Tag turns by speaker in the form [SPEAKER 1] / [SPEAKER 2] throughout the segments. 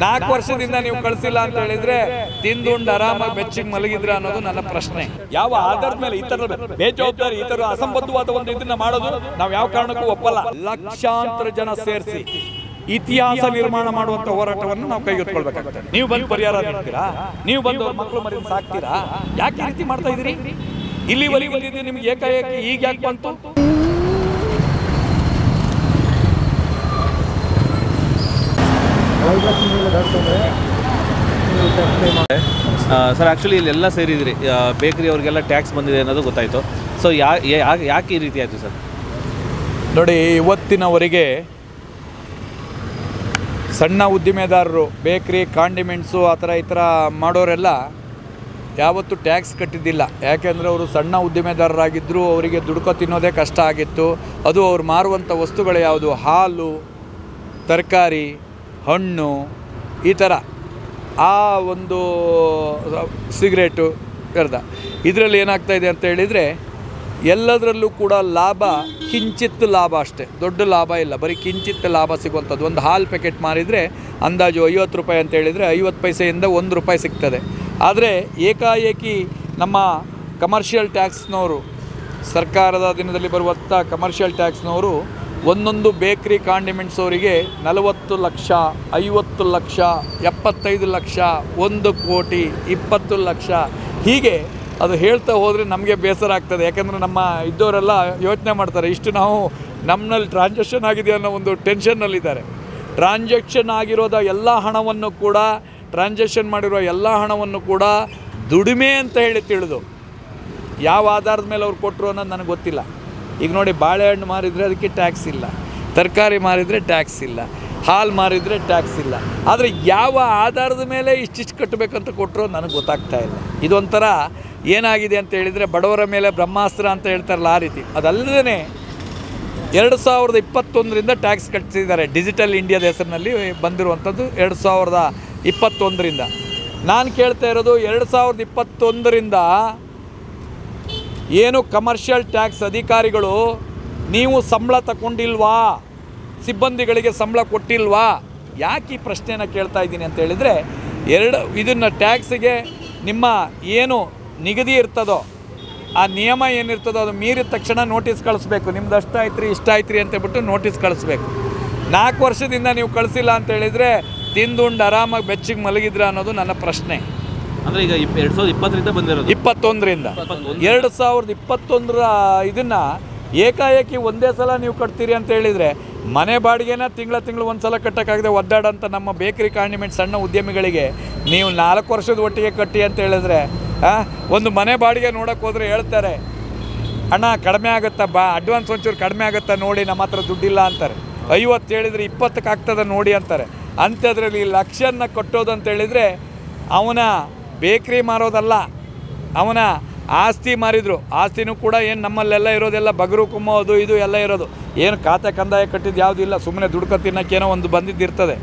[SPEAKER 1] 4 ವರ್ಷದಿಂದ ನೀವು ಕಳಿಸಿಲ್ಲ ಅಂತ ಹೇಳಿದ್ರೆ ತಿಂದುಂಡು ಆರಾಮಾಗಿ ಬೆಚ್ಚಿಗೆ ಮಲಗಿದ್ರ ಅನ್ನೋದು ನನ್ನ ಪ್ರಶ್ನೆ. ಯಾವ ಆಧಾರದ ಮೇಲೆ ಈ ತರ ಬೇಜವಾಬ್ದಾರಿ, ಈ ತರ ಅಸಂಬದ್ಧವಾದ ಒಂದು ಇದನ್ನ ಮಾಡೋದು ನಾವು ಯಾವ ಕಾರಣಕ್ಕೂ ಒಪ್ಪಲ್ಲ. ಲಕ್ಷಾಂತರ ಜನ ಸೇರಿಸಿ ಇತಿಹಾಸ ನಿರ್ಮಾಣ ಮಾಡುವಂತ ಹೋರಾಟವನ್ನು ನಾವು ಕೈಗೆತ್ತಿಕೊಳ್ಬೇಕಾಗ್ತದೆ. ನೀವು ಬಂದು ಪರಿಹಾರ ನೀಡ್ತೀರಾ? ನೀವು ಬಂದು ಮಕ್ಕಳು ಮರಿ ಸಾಕ್ತೀರಾ? ಯಾಕೆ ಈ ರೀತಿ ಮಾಡ್ತಾ ಇದ್ದೀರಿ? ಇಲ್ಲಿವರೆಗೆ ಬಂದಿದ್ದೀರಿ, ನಿಮ್ಗೆ ಏಕಾಏಕಿ ಈಗ ಯಾಕೆ ಬಂತು?
[SPEAKER 2] ಸರ್ ಆ್ಯಕ್ಚುಲಿ ಇಲ್ಲೆಲ್ಲ ಸೇರಿದ್ರಿ, ಬೇಕರಿ ಅವ್ರಿಗೆಲ್ಲ ಟ್ಯಾಕ್ಸ್ ಬಂದಿದೆ ಅನ್ನೋದು ಗೊತ್ತಾಯಿತು. ಸೊ ಯಾಕೆ ಈ ರೀತಿ ಆಯಿತು ಸರ್?
[SPEAKER 1] ನೋಡಿ, ಇವತ್ತಿನವರೆಗೆ ಸಣ್ಣ ಉದ್ದಿಮೆದಾರರು ಬೇಕ್ರಿ, ಕಾಂಡಿಮೆಂಟ್ಸು ಆ ಥರ ಈ ಥರ ಮಾಡೋರೆಲ್ಲ ಯಾವತ್ತೂ ಟ್ಯಾಕ್ಸ್ ಕಟ್ಟಿದ್ದಿಲ್ಲ. ಯಾಕೆಂದರೆ ಅವರು ಸಣ್ಣ ಉದ್ದಿಮೆದಾರರಾಗಿದ್ದರು, ಅವರಿಗೆ ದುಡ್ಕೊ ತಿನ್ನೋದೇ ಕಷ್ಟ ಆಗಿತ್ತು. ಅದು ಅವ್ರು ಮಾರುವಂಥ ವಸ್ತುಗಳು ಯಾವುದು? ಹಾಲು, ತರಕಾರಿ, ಹಣ್ಣು, ಈ ಥರ ಆ ಒಂದು ಸಿಗರೇಟು ಇದರಲ್ಲಿ ಏನಾಗ್ತಾಯಿದೆ ಅಂತ ಹೇಳಿದರೆ ಎಲ್ಲದರಲ್ಲೂ ಕೂಡ ಲಾಭ ಕಿಂಚಿತ್ತು ಲಾಭ ಅಷ್ಟೇ, ದೊಡ್ಡ ಲಾಭ ಇಲ್ಲ, ಬರೀ ಕಿಂಚಿತ್ತು ಲಾಭ ಸಿಗುವಂಥದ್ದು. ಒಂದು ಹಾಲು ಪ್ಯಾಕೆಟ್ ಮಾರಿದರೆ ಅಂದಾಜು 50 ರೂಪಾಯಿ ಅಂತ ಹೇಳಿದರೆ 50 ಪೈಸೆಯಿಂದ 1 ರೂಪಾಯಿ ಸಿಗ್ತದೆ. ಆದರೆ ಏಕಾಏಕಿ ನಮ್ಮ ಕಮರ್ಷಿಯಲ್ ಟ್ಯಾಕ್ಸ್ನವರು, ಸರ್ಕಾರದ ದಿನದಲ್ಲಿ ಬರುವಂಥ ಕಮರ್ಷಿಯಲ್ ಟ್ಯಾಕ್ಸ್ನವರು ಒಂದೊಂದು ಬೇಕ್ರಿ, ಕಾಂಡಿಮೆಂಟ್ಸ್ ಅವರಿಗೆ 40 ಲಕ್ಷ, 50 ಲಕ್ಷ, 75 ಲಕ್ಷ, 1 ಕೋಟಿ, 20 ಲಕ್ಷ, ಹೀಗೆ ಅದು ಹೇಳ್ತಾ ಹೋದರೆ ನಮಗೆ ಬೇಸರ ಆಗ್ತದೆ. ಯಾಕೆಂದರೆ ನಮ್ಮ ಇದ್ದವರೆಲ್ಲ ಯೋಚನೆ ಮಾಡ್ತಾರೆ, ಇಷ್ಟು ನಾವು ನಮ್ಮಲ್ಲಿ ಟ್ರಾನ್ಸಾಕ್ಷನ್ ಆಗಿದೆ ಅನ್ನೋ ಒಂದು ಟೆನ್ಷನ್ನಲ್ಲಿದ್ದಾರೆ. ಟ್ರಾನ್ಸಾಕ್ಷನ್ ಆಗಿರೋದ ಎಲ್ಲ ಹಣವನ್ನು ಕೂಡ, ಟ್ರಾನ್ಸಾಕ್ಷನ್ ಮಾಡಿರೋ ಎಲ್ಲ ಹಣವನ್ನು ಕೂಡ ದುಡಿಮೆ ಅಂತ ಹೇಳಿ ತಿಳಿದು ಯಾವ ಆಧಾರದ ಮೇಲೆ ಅವ್ರು ಕೊಟ್ಟರು ಅನ್ನೋದು ನನಗೆ ಗೊತ್ತಿಲ್ಲ. ಈಗ ನೋಡಿ, ಬಾಳೆಹಣ್ಣು ಮಾರಿದರೆ ಅದಕ್ಕೆ ಟ್ಯಾಕ್ಸ್ ಇಲ್ಲ, ತರಕಾರಿ ಮಾರಿದರೆ ಟ್ಯಾಕ್ಸ್ ಇಲ್ಲ, ಹಾಲು ಮಾರಿದರೆ ಟ್ಯಾಕ್ಸ್ ಇಲ್ಲ. ಆದರೆ ಯಾವ ಆಧಾರದ ಮೇಲೆ ಇಷ್ಟಿಷ್ಟು ಕಟ್ಟಬೇಕಂತ ಕೊಟ್ಟರು ನನಗೆ ಗೊತ್ತಾಗ್ತಾ ಇಲ್ಲ. ಇದೊಂಥರ ಏನಾಗಿದೆ ಅಂತ ಹೇಳಿದರೆ ಬಡವರ ಮೇಲೆ ಬ್ರಹ್ಮಾಸ್ತ್ರ ಅಂತ ಹೇಳ್ತಾರಲ್ಲ, ಆ ರೀತಿ. ಅದಲ್ಲದೇ 2021ರಿಂದ ಟ್ಯಾಕ್ಸ್ ಕಟ್ಟಿಸಿದ್ದಾರೆ. ಡಿಜಿಟಲ್ ಇಂಡಿಯಾದ ಹೆಸರಿನಲ್ಲಿ ಬಂದಿರುವಂಥದ್ದು 2021ರಿಂದ. ನಾನು ಕೇಳ್ತಾ ಇರೋದು 2021ರಿಂದ ಏನು ಕಮರ್ಷಿಯಲ್ ಟ್ಯಾಕ್ಸ್ ಅಧಿಕಾರಿಗಳು ನೀವು ಸಂಬಳ ತಗೊಂಡಿಲ್ವಾ? ಸಿಬ್ಬಂದಿಗಳಿಗೆ ಸಂಬಳ ಕೊಟ್ಟಿಲ್ವಾ? ಯಾಕೆ ಈ ಪ್ರಶ್ನೆನ ಕೇಳ್ತಾ ಇದ್ದೀನಿ ಅಂತ ಹೇಳಿದರೆ, ಇದನ್ನು ಟ್ಯಾಕ್ಸಿಗೆ ನಿಮ್ಮ ಏನು ನಿಗದಿ ಇರ್ತದೋ, ಆ ನಿಯಮ ಏನಿರ್ತದೋ ಅದು ಮೀರಿದ ತಕ್ಷಣ ನೋಟಿಸ್ ಕಳಿಸ್ಬೇಕು. ನಿಮ್ದು ಅಷ್ಟಾಯ್ತು ರೀ, ಇಷ್ಟ ಆಯ್ತು ರೀ ಅಂತೇಳ್ಬಿಟ್ಟು ನೋಟಿಸ್ ಕಳಿಸ್ಬೇಕು. 4 ವರ್ಷದಿಂದ ನೀವು ಕಳಿಸಿಲ್ಲ ಅಂತ ಹೇಳಿದರೆ ತಿಂದುಂಡು ಆರಾಮಾಗಿ ಬೆಚ್ಚಿಗೆ ಮಲಗಿದ್ರ ಅನ್ನೋದು ನನ್ನ ಪ್ರಶ್ನೆ.
[SPEAKER 2] ಅಂದರೆ ಈಗ 2020ರಿಂದ ಬಂದಿರೋದು,
[SPEAKER 1] 21ರಿಂದ 2021ರ ಇದನ್ನು ಏಕಾಏಕಿ ಒಂದೇ ಸಲ ನೀವು ಕಟ್ತೀರಿ ಅಂತ ಹೇಳಿದರೆ ಮನೆ ಬಾಡಿಗೆನ ತಿಂಗಳು ಒಂದು ಸಲ ಕಟ್ಟೋಕ್ಕಾಗದೆ ಒದ್ದಾಡೋಂಥ ನಮ್ಮ ಬೇಕರಿ, ಕಾಂಡಿಮೆಂಟ್ ಸಣ್ಣ ಉದ್ಯಮಿಗಳಿಗೆ ನೀವು 4 ವರ್ಷದ ಒಟ್ಟಿಗೆ ಕಟ್ಟಿ ಅಂತ ಹೇಳಿದ್ರೆ, ಒಂದು ಮನೆ ಬಾಡಿಗೆ ನೋಡೋಕ್ಕೆ ಹೋದರೆ ಹೇಳ್ತಾರೆ, ಅಣ್ಣ ಕಡಿಮೆ ಆಗುತ್ತಾ, ಅಡ್ವಾನ್ಸ್ ಒಂಚೂರು ಕಡಿಮೆ ಆಗುತ್ತಾ ನೋಡಿ, ನಮ್ಮ ಹತ್ರ ದುಡ್ಡಿಲ್ಲ ಅಂತಾರೆ. 50 ಹೇಳಿದರೆ 20ಕ್ಕೆ ಆಗ್ತದೆ ನೋಡಿ ಅಂತಾರೆ. ಅಂಥದ್ರಲ್ಲಿ ಲಕ್ಷನ್ನ ಕಟ್ಟೋದು ಅಂತ ಹೇಳಿದರೆ ಅವನ ಬೇಕ್ರಿ ಮಾರೋದಲ್ಲ, ಅವನ ಆಸ್ತಿ ಮಾರಿದ್ರು. ಆಸ್ತಿನೂ ಕೂಡ ಏನು ನಮ್ಮಲ್ಲೆಲ್ಲ ಇರೋದೆಲ್ಲ ಬಗರು ಕುಮ್ಮ ಅದು ಇದು ಎಲ್ಲ ಇರೋದು, ಏನು ಖಾತೆ ಕಂದಾಯ ಕಟ್ಟಿದ್ದು ಯಾವುದೂ ಇಲ್ಲ, ಸುಮ್ಮನೆ ದುಡ್ಕೊ ತಿನ್ನೋಕ್ಕೇನೋ ಒಂದು ಬಂದಿದ್ದಿರ್ತದೆ,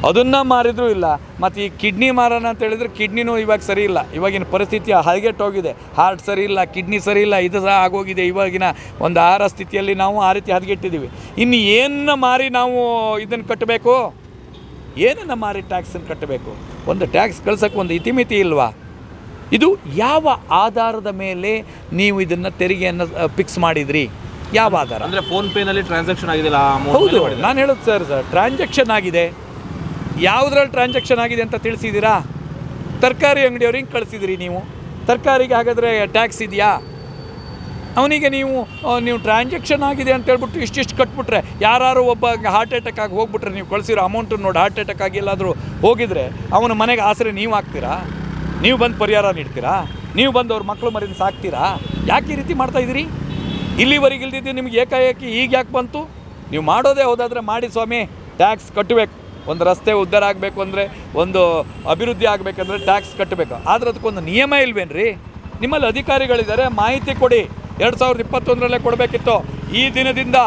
[SPEAKER 1] ಅದನ್ನು ಮಾರಿದ್ರೂ ಇಲ್ಲ. ಮತ್ತು ಈ ಕಿಡ್ನಿ ಮಾರೋಣ ಅಂತ ಹೇಳಿದರೆ ಕಿಡ್ನಿನೂ ಇವಾಗ ಸರಿ ಇಲ್ಲ. ಇವಾಗಿನ ಪರಿಸ್ಥಿತಿ ಹದಗೆಟ್ಟೋಗಿದೆ, ಹಾರ್ಟ್ ಸರಿ ಇಲ್ಲ, ಕಿಡ್ನಿ ಸರಿ ಇಲ್ಲ, ಇದು ಸಹ ಆಗೋಗಿದೆ. ಇವಾಗಿನ ಒಂದು ಆಹಾರ ಸ್ಥಿತಿಯಲ್ಲಿ ನಾವು ಆ ರೀತಿ ಹದಗೆಟ್ಟಿದ್ದೀವಿ. ಇನ್ನು ಏನನ್ನ ಮಾರಿ ನಾವು ಇದನ್ನು ಕಟ್ಟಬೇಕು? ಏನನ್ನು ಮಾರಿ ಟ್ಯಾಕ್ಸನ್ನು ಕಟ್ಟಬೇಕು? ಒಂದು ಟ್ಯಾಕ್ಸ್ ಕಳ್ಸೋಕ್ಕೆ ಒಂದು ಇತಿಮಿತಿ ಇಲ್ವಾ? ಇದು ಯಾವ ಆಧಾರದ ಮೇಲೆ ನೀವು ಇದನ್ನು ತೆರಿಗೆಯನ್ನು ಫಿಕ್ಸ್ ಮಾಡಿದ್ರಿ? ಯಾವ ಆಧಾರ?
[SPEAKER 2] ಅಂದರೆ ಫೋನ್ಪೇನಲ್ಲಿ ಟ್ರಾನ್ಸಾಕ್ಷನ್ ಆಗಿದೆಯಲ್ಲ?
[SPEAKER 1] ಹೌದು, ನಾನು ಹೇಳೋದು ಸರ್ ಟ್ರಾನ್ಸಾಕ್ಷನ್ ಆಗಿದೆ. ಯಾವುದ್ರಲ್ಲಿ ಟ್ರಾನ್ಸಾಕ್ಷನ್ ಆಗಿದೆ ಅಂತ ತಿಳಿಸಿದ್ದೀರಾ? ತರಕಾರಿ ಅಂಗಡಿಯವ್ರಿಗೆ ಕಳಿಸಿದಿರಿ ನೀವು. ತರಕಾರಿಗೆ ಹಾಗಾದರೆ ಟ್ಯಾಕ್ಸ್ ಇದೆಯಾ? ಅವನಿಗೆ ನೀವು ಟ್ರಾನ್ಸಾಕ್ಷನ್ ಆಗಿದೆ ಅಂತ ಹೇಳ್ಬಿಟ್ಟು ಇಷ್ಟಿಷ್ಟು ಕಟ್ಬಿಟ್ರೆ, ಯಾರು ಒಬ್ಬ ಹಾರ್ಟ್ ಅಟ್ಯಾಕ್ ಆಗಿ ಹೋಗ್ಬಿಟ್ರೆ, ನೀವು ಕಳಿಸಿರೋ ಅಮೌಂಟನ್ನು ನೋಡಿ ಹಾರ್ಟ್ ಅಟ್ಯಾಕ್ ಆಗಿ ಎಲ್ಲಾದರೂ ಹೋಗಿದ್ರೆ ಅವನ ಮನೆಗೆ ಆಸರೆ ನೀವು ಹಾಕ್ತೀರಾ? ನೀವು ಬಂದು ಪರಿಹಾರ ನೀಡ್ತೀರಾ? ನೀವು ಬಂದು ಅವ್ರ ಮಕ್ಕಳು ಮರಿನ ಸಾಕ್ತೀರಾ? ಯಾಕೆ ಈ ರೀತಿ ಮಾಡ್ತಾಯಿದ್ದೀರಿ? ಇಲ್ಲಿವರೆಗೆ ಇಲ್ದಿದ್ದು ನಿಮ್ಗೆ ಏಕಾಏಕಿ ಈಗ ಯಾಕೆ ಬಂತು? ನೀವು ಮಾಡೋದೇ ಹೋದಾದರೆ ಮಾಡಿ ಸ್ವಾಮಿ, ಟ್ಯಾಕ್ಸ್ ಕಟ್ಟಬೇಕು. ಒಂದು ರಸ್ತೆ ಉದ್ಧಾರ ಆಗಬೇಕು ಅಂದರೆ, ಒಂದು ಅಭಿವೃದ್ಧಿ ಆಗಬೇಕಂದ್ರೆ ಟ್ಯಾಕ್ಸ್ ಕಟ್ಟಬೇಕು. ಆದರೆ ಅದಕ್ಕೊಂದು ನಿಯಮ ಇಲ್ವೇನ್ರಿ? ನಿಮ್ಮಲ್ಲಿ ಅಧಿಕಾರಿಗಳಿದ್ದಾರೆ, ಮಾಹಿತಿ ಕೊಡಿ. 2021ರಲ್ಲೇ ಕೊಡಬೇಕಿತ್ತು. ಈ ದಿನದಿಂದ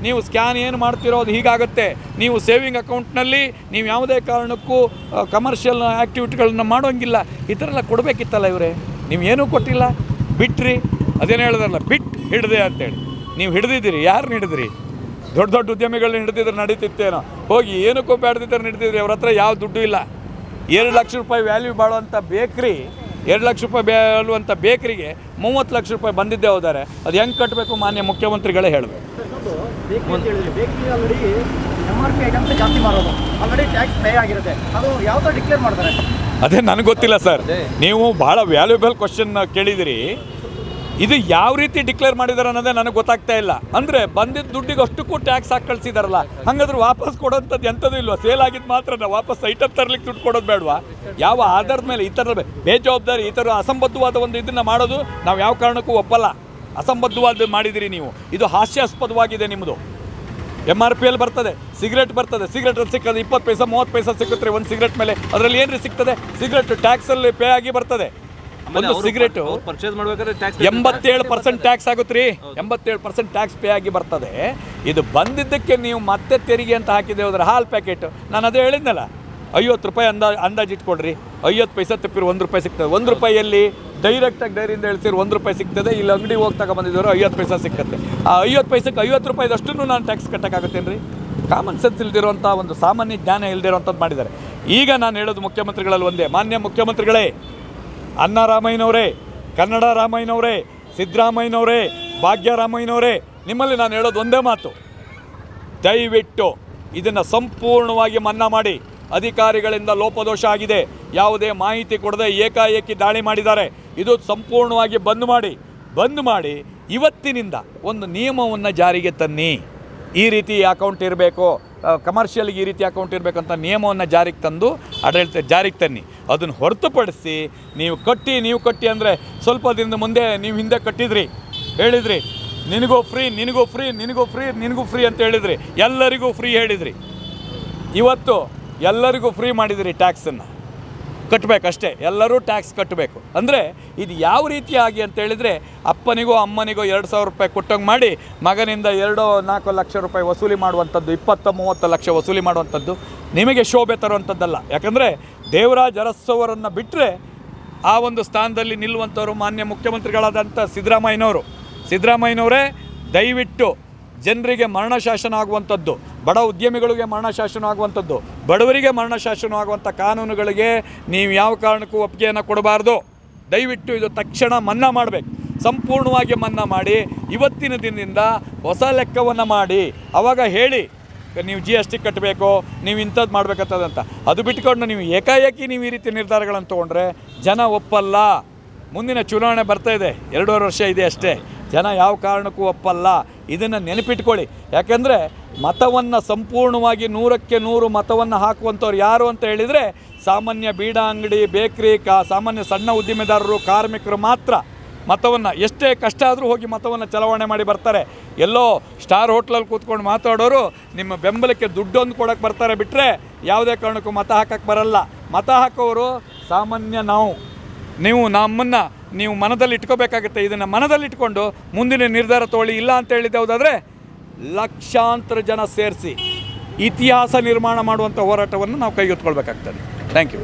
[SPEAKER 1] ನೀವು ಸ್ಕ್ಯಾನ್ ಏನು ಮಾಡ್ತಿರೋ ಅದು ಹೀಗಾಗುತ್ತೆ. ನೀವು ಸೇವಿಂಗ್ ಅಕೌಂಟ್ನಲ್ಲಿ ನೀವು ಯಾವುದೇ ಕಾರಣಕ್ಕೂ ಕಮರ್ಷಿಯಲ್ ಆ್ಯಕ್ಟಿವಿಟಿಗಳನ್ನ ಮಾಡೋಂಗಿಲ್ಲ. ಈ ಥರ ಎಲ್ಲ ಕೊಡಬೇಕಿತ್ತಲ್ಲ ಇವರೇ. ನೀವು ಏನೂ ಕೊಟ್ಟಿಲ್ಲ, ಬಿಟ್ರಿ. ಅದೇನು ಹೇಳಿದ್ರಲ್ಲ, ಬಿಟ್ಟು ಹಿಡ್ದೆ ಅಂತೇಳಿ. ನೀವು ಹಿಡಿದಿದ್ದೀರಿ, ಯಾರನ್ನ ಹಿಡಿದ್ರಿ? ದೊಡ್ಡ ದೊಡ್ಡ ಉದ್ಯಮಿಗಳನ್ನ ಹಿಡಿದಿದ್ರೆ ನಡೀತಿತ್ತೇನೋ, ಹೋಗಿ ಏನಕ್ಕೂ ಬೇಡದಿದ್ದರೆ ನಡೀತಿದ್ರೆ. ಅವ್ರ ಹತ್ರ ಯಾವ ದುಡ್ಡು ಇಲ್ಲ. 2 ಲಕ್ಷ ರೂಪಾಯಿ ವ್ಯಾಲ್ಯೂ ಬಾಳುವಂಥ ಬೇಕ್ರಿ, 2 ಲಕ್ಷ ರೂಪಾಯಿ ಬಾಳುವಂಥ ಬೇಕ್ರಿಗೆ 30 ಲಕ್ಷ ರೂಪಾಯಿ ಬಂದಿದ್ದೇ ಹೋದರೆ ಅದು ಹೆಂಗೆ ಕಟ್ಟಬೇಕು ಮಾನ್ಯ ಮುಖ್ಯಮಂತ್ರಿಗಳೇ ಹೇಳಬೇಕು. ಅದೇ ನನಗೆ ಗೊತ್ತಿಲ್ಲ ಸರ್, ನೀವು ಭಾಳ ವ್ಯಾಲ್ಯೂಬಲ್ ಕ್ವಶನ್ ಕೇಳಿದಿರಿ. ಇದು ಯಾವ ರೀತಿ ಡಿಕ್ಲೇರ್ ಮಾಡಿದ್ದಾರೆ ಅನ್ನೋದೇ ನನಗೆ ಗೊತ್ತಾಗ್ತಾ ಇಲ್ಲ. ಅಂದರೆ ಬಂದಿದ್ದ ದುಡ್ಡಿಗೆ ಅಷ್ಟಕ್ಕೂ ಟ್ಯಾಕ್ಸ್ ಹಾಕಿ ಕಳಿಸಿದಾರಲ್ಲ, ಹಾಗಾದ್ರೆ ವಾಪಸ್ ಕೊಡೋಂಥದ್ದು ಎಂಥದ್ದು ಇಲ್ವಾ? ಸೇಲ್ ಆಗಿದ್ದು ಮಾತ್ರ ನಾವು ವಾಪಸ್ ಐಟಮ್ ತರಲಿಕ್ಕೆ ದುಡ್ಡು ಕೊಡೋದು ಬೇಡವಾ? ಯಾವ ಆಧಾರದ ಮೇಲೆ ಈ ಥರ ಬೇಜವಾಬ್ದಾರಿ, ಈ ಥರ ಅಸಂಬದ್ಧವಾದ ಒಂದು ಇದನ್ನು ಮಾಡೋದು ನಾವು ಯಾವ ಕಾರಣಕ್ಕೂ ಒಪ್ಪಲ್ಲ. ಅಸಂಬದ್ಧವಾದ ಮಾಡಿದಿರಿ ನೀವು, ಇದು ಹಾಸ್ಯಾಸ್ಪದವಾಗಿದೆ ನಿಮ್ಮದು. MRPL ಬರ್ತದೆ, ಸಿಗರೇಟ್ ಬರ್ತದೆ, ಸಿಗರೇಟ್ ಸಿಕ್ಕದೆ 20 ಪೈಸೆ 30 ಪೈಸೆ ಸಿಕ್ಕುತ್ತೆ ಒಂದು ಸಿಗರೇಟ್ ಮೇಲೆ. ಅದರಲ್ಲಿ ಏನ್ರಿ ಸಿಗ್ತದೆ? ಸಿಗರೇಟ್ ಟ್ಯಾಕ್ಸಲ್ಲಿ ಪೇ ಆಗಿ ಬರ್ತದೆ. ಒಂದು ಸಿಗರೇಟು
[SPEAKER 2] ಪರ್ಚೇಸ್ ಮಾಡಬೇಕಾದ್ರೆ
[SPEAKER 1] 87% ಟ್ಯಾಕ್ಸ್ ಆಗುತ್ತೆ ರೀ. 87% ಟ್ಯಾಕ್ಸ್ ಪೇ ಆಗಿ ಬರ್ತದೆ. ಇದು ಬಂದಿದ್ದಕ್ಕೆ ನೀವು ಮತ್ತೆ ತೆರಿಗೆ ಅಂತ ಹಾಕಿದೆ ಹೋದ್ರೆ ಹಾಲು ಪ್ಯಾಕೆಟ್, ನಾನು ಅದೇ ಹೇಳಿದ್ನಲ್ಲ, 50 ರೂಪಾಯಿ ಅಂದಾಜು ಇಟ್ಕೊಡ್ರಿ. 50 ಪೈಸೆ ತಪ್ಪಿರು 1 ರೂಪಾಯಿ ಸಿಗ್ತದೆ. 1 ರೂಪಾಯಿಯಲ್ಲಿ ಡೈರೆಕ್ಟಾಗಿ ಡೈರಿಯಿಂದ ಇಳಿಸಿರು 1 ರೂಪಾಯಿ ಸಿಗ್ತದೆ. ಇಲ್ಲಿ ಅಂಗಡಿ ಹೋಗಿ ತಗೊಂಬಂದಿದ್ದವರು 50 ಪೈಸೆ ಸಿಕ್ಕತ್ತೆ. ಆ 50 ಪೈಸೆಗೆ 50 ರೂಪಾಯಿದಷ್ಟು ನಾನು ಟ್ಯಾಕ್ಸ್ ಕಟ್ಟೋಕ್ಕಾಗುತ್ತೇನು ರೀ? ಕಾಮನ್ ಸೆನ್ಸ್ ಇಲ್ದಿರೋಂಥ, ಒಂದು ಸಾಮಾನ್ಯ ಜ್ಞಾನ ಇಲ್ದಿರೋಂಥದ್ದು ಮಾಡಿದ್ದಾರೆ. ಈಗ ನಾನು ಹೇಳೋದು ಮುಖ್ಯಮಂತ್ರಿಗಳಲ್ಲಿ ಒಂದೇ, ಮಾನ್ಯ ಮುಖ್ಯಮಂತ್ರಿಗಳೇ, ಅನ್ನರಾಮಯ್ಯನವರೇ, ಕನ್ನಡ ರಾಮಯ್ಯನವರೇ, ಸಿದ್ದರಾಮಯ್ಯನವರೇ, ಭಾಗ್ಯರಾಮಯ್ಯನವರೇ, ನಿಮ್ಮಲ್ಲಿ ನಾನು ಹೇಳೋದು ಒಂದೇ ಮಾತು, ದಯವಿಟ್ಟು ಇದನ್ನು ಸಂಪೂರ್ಣವಾಗಿ ಮನ್ನಾ ಮಾಡಿ. ಅಧಿಕಾರಿಗಳಿಂದ ಲೋಪದೋಷ ಆಗಿದೆ, ಯಾವುದೇ ಮಾಹಿತಿ ಕೊಡದೆ ಏಕಾಏಕಿ ದಾಳಿ ಮಾಡಿದ್ದಾರೆ. ಇದು ಸಂಪೂರ್ಣವಾಗಿ ಬಂದ್ ಮಾಡಿ ಇವತ್ತಿನಿಂದ ಒಂದು ನಿಯಮವನ್ನು ಜಾರಿಗೆ ತನ್ನಿ. ಈ ರೀತಿ ಅಕೌಂಟ್ ಇರಬೇಕು, ಕಮರ್ಷಿಯಲ್ಗೆ ಈ ರೀತಿ ಅಕೌಂಟ್ ಇರಬೇಕಂತ ನಿಯಮವನ್ನು ಜಾರಿಗೆ ತಂದು ಆಡಳಿತ ಜಾರಿಗೆ ತನ್ನಿ. ಅದನ್ನು ಹೊರತುಪಡಿಸಿ ನೀವು ಕಟ್ಟಿ ಅಂದರೆ ಸ್ವಲ್ಪ ದಿನದ ಮುಂದೆ ನೀವು ಹಿಂದೆ ಕಟ್ಟಿದ್ರಿ, ಹೇಳಿದ್ರಿ ನಿನಗೂ ಫ್ರೀ ಅಂತ ಹೇಳಿದ್ರಿ, ಎಲ್ಲರಿಗೂ ಫ್ರೀ ಹೇಳಿದ್ರಿ. ಇವತ್ತು ಎಲ್ಲರಿಗೂ ಫ್ರೀ ಮಾಡಿದಿರಿ. ಟ್ಯಾಕ್ಸನ್ನು ಕಟ್ಟಬೇಕಷ್ಟೇ, ಎಲ್ಲರೂ ಟ್ಯಾಕ್ಸ್ ಕಟ್ಟಬೇಕು. ಅಂದರೆ ಇದು ಯಾವ ರೀತಿಯಾಗಿ ಅಂತೇಳಿದರೆ, ಅಪ್ಪನಿಗೋ ಅಮ್ಮನಿಗೋ 2,000 ರೂಪಾಯಿ ಕೊಟ್ಟಂಗೆ ಮಾಡಿ ಮಗನಿಂದ 2-4 ಲಕ್ಷ ರೂಪಾಯಿ ವಸೂಲಿ ಮಾಡುವಂಥದ್ದು, 20-30 ಲಕ್ಷ ವಸೂಲಿ ಮಾಡುವಂಥದ್ದು ನಿಮಗೆ ಶೋಭೆ ತರುವಂಥದ್ದಲ್ಲ. ಯಾಕಂದರೆ ದೇವರಾಜ್ ಅರಸವರನ್ನು ಬಿಟ್ಟರೆ ಆ ಒಂದು ಸ್ಥಾನದಲ್ಲಿ ನಿಲ್ಲುವಂಥವ್ರು ಮಾನ್ಯ ಮುಖ್ಯಮಂತ್ರಿಗಳಾದಂಥ ಸಿದ್ದರಾಮಯ್ಯನವರೇ, ದಯವಿಟ್ಟು ಜನರಿಗೆ ಮರಣಶಾಸನ ಆಗುವಂಥದ್ದು, ಬಡ ಉದ್ಯಮಿಗಳಿಗೆ ಮರಣಶಾಸನ ಆಗುವಂಥದ್ದು, ಬಡವರಿಗೆ ಮರಣಶಾಸನ ಆಗುವಂಥ ಕಾನೂನುಗಳಿಗೆ ನೀವು ಯಾವ ಕಾರಣಕ್ಕೂ ಒಪ್ಪಿಗೆಯನ್ನು ಕೊಡಬಾರ್ದು. ದಯವಿಟ್ಟು ಇದು ತಕ್ಷಣ ಮನ್ನಾ ಮಾಡಬೇಕು, ಸಂಪೂರ್ಣವಾಗಿ ಮನ್ನಾ ಮಾಡಿ. ಇವತ್ತಿನ ದಿನದಿಂದ ಹೊಸ ಲೆಕ್ಕವನ್ನು ಮಾಡಿ, ಆವಾಗ ಹೇಳಿ ನೀವು GST ಕಟ್ಟಬೇಕು, ನೀವು ಇಂಥದ್ದು ಮಾಡಬೇಕಂತದಂತ. ಅದು ಬಿಟ್ಕೊಂಡು ನೀವು ಏಕಾಏಕಿ ನೀವು ಈ ರೀತಿ ನಿರ್ಧಾರಗಳನ್ನು ತೊಗೊಂಡ್ರೆ ಜನ ಒಪ್ಪಲ್ಲ. ಮುಂದಿನ ಚುನಾವಣೆ ಬರ್ತಾಯಿದೆ, 2.5 ವರ್ಷ ಇದೆ ಅಷ್ಟೇ. ಜನ ಯಾವ ಕಾರಣಕ್ಕೂ ಒಪ್ಪಲ್ಲ. ಇದನ್ನು ನೆನಪಿಟ್ಕೊಳ್ಳಿ. ಯಾಕೆಂದರೆ ಮತವನ್ನು ಸಂಪೂರ್ಣವಾಗಿ 100ಕ್ಕೆ 100 ಮತವನ್ನು ಹಾಕುವಂಥವ್ರು ಯಾರು ಅಂತ ಹೇಳಿದರೆ ಸಾಮಾನ್ಯ ಬೀಡಾ ಅಂಗಡಿ, ಬೇಕ್ರಿ, ಸಾಮಾನ್ಯ ಸಣ್ಣ ಉದ್ದಿಮೆದಾರರು, ಕಾರ್ಮಿಕರು ಮಾತ್ರ ಮತವನ್ನು, ಎಷ್ಟೇ ಕಷ್ಟ ಆದರೂ ಹೋಗಿ ಮತವನ್ನು ಚಲಾವಣೆ ಮಾಡಿ ಬರ್ತಾರೆ. ಎಲ್ಲೋ ಸ್ಟಾರ್ ಹೋಟ್ಲಲ್ಲಿ ಕೂತ್ಕೊಂಡು ಮಾತಾಡೋರು ನಿಮ್ಮ ಬೆಂಬಲಕ್ಕೆ ದುಡ್ಡೊಂದು ಕೊಡೋಕ್ಕೆ ಬರ್ತಾರೆ, ಬಿಟ್ಟರೆ ಯಾವುದೇ ಕಾರಣಕ್ಕೂ ಮತ ಹಾಕಕ್ಕೆ ಬರಲ್ಲ. ಮತ ಹಾಕೋರು ಸಾಮಾನ್ಯ ನೀವು ನಮ್ಮನ್ನು ನೀವು ಮನದಲ್ಲಿ ಇಟ್ಕೋಬೇಕಾಗುತ್ತೆ. ಇದನ್ನು ಮನದಲ್ಲಿ ಇಟ್ಕೊಂಡು ಮುಂದಿನ ನಿರ್ಧಾರ ತೊಗೊಳ್ಳಿ. ಇಲ್ಲ ಅಂತ ಹೇಳಿದ್ದೆ ಹೌದಾದರೆ ಲಕ್ಷಾಂತರ ಜನ ಸೇರಿಸಿ ಇತಿಹಾಸ ನಿರ್ಮಾಣ ಮಾಡುವಂಥ ಹೋರಾಟವನ್ನು ನಾವು ಕೈಗೆತ್ತಿಕೊಳ್ಬೇಕಾಗ್ತದೆ. Thank you.